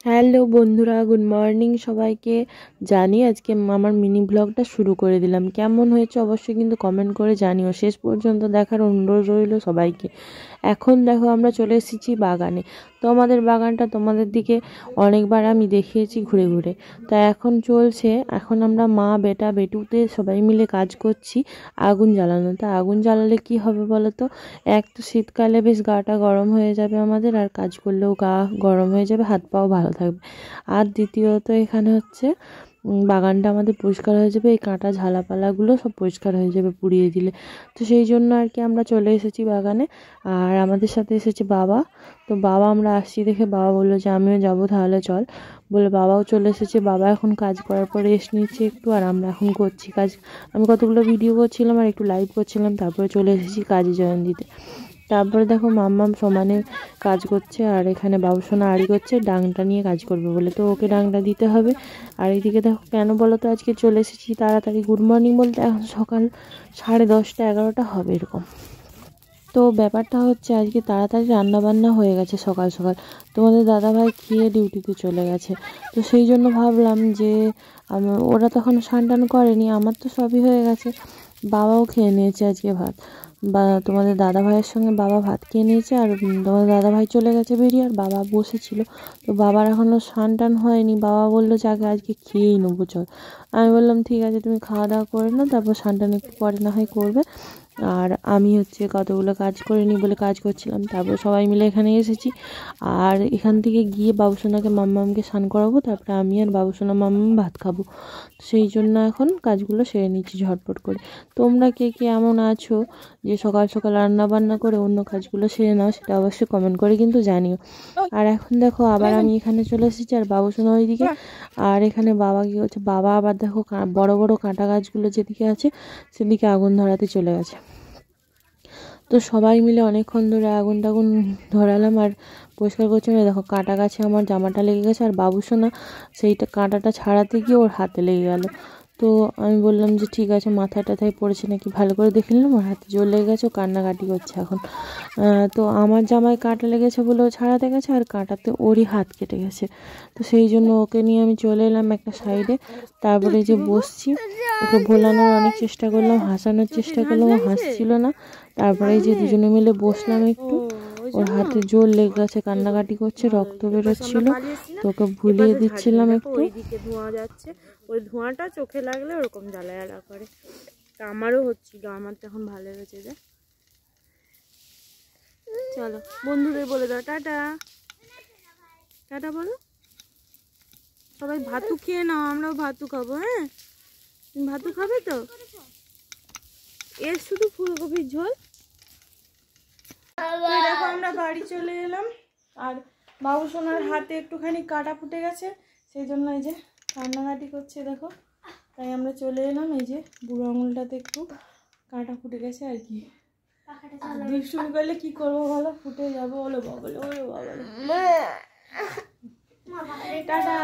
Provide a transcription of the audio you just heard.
Hello বন্ধুরা, good morning সবাইকে। জানি আজকে আমার মিনি ব্লগটা শুরু করে দিলাম। কেমন হয়েছে অবশ্যই কিন্তু কমেন্ট করে জানিও। শেষ পর্যন্ত দেখার অনুরোধ রইল সবাইকে। এখন দেখো আমরা চলে এসেছি বাগানে। তো আমাদের বাগানটা তোমাদের দিকে অনেকবার আমি দেখিয়েছি ঘুরে ঘুরে। তা এখন চলছে, এখন আমরা মা বেটা বেটুতে সবাই মিলে কাজ করছি আগুন জ্বালানো। তা আগুন জ্বালালে কি হবে বলো তো? এক তো শীতকালে বেশ গাটা গরম হয়ে যাবে আমাদের, আর কাজ করলেও গা গরম হয়ে যাবে, হাত পাও ভালো থাকবে। আর দ্বিতীয়ত এখানে হচ্ছে বাগানটা আমাদের পরিষ্কার হয়ে যাবে, এই কাঁটা ঝালাপালাগুলো সব পরিষ্কার হয়ে যাবে পুড়িয়ে দিলে। তো সেই জন্য আর কি আমরা চলে এসেছি বাগানে। আর আমাদের সাথে এসেছে বাবা। তো বাবা আমরা আসছি দেখে বাবা বললো যে আমিও যাবো, তাহলে চল বলে বাবাও চলে এসেছে। বাবা এখন কাজ করার পরে রেস্ট নিচ্ছে একটু, আর আমরা এখন করছি কাজ। আমি কতগুলো ভিডিও করছিলাম আর একটু লাইভ করছিলাম, তারপরে চলে এসেছি কাজে জয়েন দিতে। তারপরে দেখো মাম্মাম সমানে কাজ করছে, আর এখানে বাবুসোনা আড়ি করছে ডাংটা নিয়ে কাজ করবে বলে, তো ওকে ডাংটা দিতে হবে। আর এইদিকে দেখো কেন বলো তো আজকে চলে এসেছি তাড়াতাড়ি, গুড মর্নিং বলতে এখন সকাল 10:30 11টা হবে এরকম। তো ব্যাপারটা হচ্ছে আজকে তাড়াতাড়ি রান্নাবান্না হয়ে গেছে সকাল সকাল। তোমাদের দাদাভাই খেয়ে ডিউটিতে চলে গেছে। তো সেই জন্য ভাবলাম যে ওরা তখন স্নান টান করেনি, আমার তো সবই হয়ে গেছে। বাবাও খেয়ে নিয়েছে আজকে ভাত, বা তোমাদের দাদাভাইয়ের সঙ্গে বাবা ভাত খেয়ে নিয়েছে। আর তোমাদের দাদাভাই চলে গেছে বেরিয়ে, আর বাবা বসেছিল। তো বাবার এখনও স্নান টান হয়নি। বাবা বললো যে আগে আজকে খেয়েই নেবো চল। আমি বললাম ঠিক আছে তুমি খাওয়া দাওয়া করে নাও, তারপর স্নান টান একটু পরে না হয় করবে। আর আমি হচ্ছে কতগুলো কাজ করে নিই বলে কাজ করছিলাম। তারপর সবাই মিলে এখানে এসেছি। আর এখান থেকে গিয়ে বাবুসোনাকে মাম্মামকে স্নান করাবো, তারপরে আমি আর বাবুসোনা মাম্মাম ভাত খাবো। সেই জন্য এখন কাজগুলো সেরে নিচ্ছি ঝটপট করে। তোমরা কে কে এমন আছো যে সকাল সকাল রান্না বান্না করে অন্য কাজগুলো সেরে নাও, সেটা অবশ্যই কমেন্ট করে কিন্তু জানিও। আর এখন দেখো আবার আমি এখানে চলে এসেছি, আর বাবুসোনা ওইদিকে। আর এখানে বাবা কি হচ্ছে, বাবা আবার দেখো বড় বড় কাঁটা গাছগুলো যেদিকে আছে সেদিকে আগুন ধরাতে চলে গেছে। তো সবাই মিলে অনেকক্ষণ ধরে আগুন টাগুন ধরালাম আর পরিষ্কার করছিলাম। দেখো কাঁটা গাছে আমার জামাটা লেগে গেছে, আর বাবুসোনা সেইটা কাঁটাটা ছাড়াতে গিয়ে ওর হাতে লেগে গেল। তো আমি বললাম যে ঠিক আছে, মাথায় টাথায় পড়েছে নাকি ভালো করে দেখে নিলাম, ওর হাতে জোর লেগে গেছে, ও কান্নাকাটি করছে এখন। তো আমার জামায় কাঁটা লেগেছে বলে ও ছাড়াতে গেছে, আর কাঁটাতে ওরই হাত কেটে গেছে। তো সেই জন্য ওকে নিয়ে আমি চলে এলাম একটা সাইডে। তারপরে যে বসছি, ওকে ভোলানোর অনেক চেষ্টা করলাম, হাসানোর চেষ্টা করলাম, ও হাসছিল না। তারপরে যে দুজনে মিলে বসলাম একটু, ওর হাতে জোর লেগে গেছে, কান্নাকাটি করছে, রক্ত বেরোচ্ছিল, তো ওকে ভুলিয়ে দিচ্ছিলাম একটু। ওইদিকে ধোঁয়া যাচ্ছে, ওই ধোঁয়াটা চোখে লাগলে ওরকম জ্বালা জ্বালা করে। তা আমারও হচ্ছিল, আমার তো এখন ভালো হয়েছে। যে চলো বন্ধুদের বলে দাও টাটা। টাটা বলো সবাই, ভাতু খেয়ে নাও, আমরাও ভাতু খাবো। হ্যাঁ তুমি ভাতু খাবে তো? এর শুধু ফুলকপির ঝোল। দেখো আমরা বাড়ি চলে এলাম, আর বাবুসোনার হাতে একটুখানি কাটা ফুটে গেছে, সেই জন্য এই যে কান্নাকাটি করছে দেখো। তাই আমরা চলে এলাম, এই যে বুড়ো আঙুলটাতে একটু কাটা ফুটে গেছে আর কি। দুষ্টুমি করলে কি করবো বলো, ফুটে যাবো। বলো বাবলে, ওরে বাবলে, টাটা।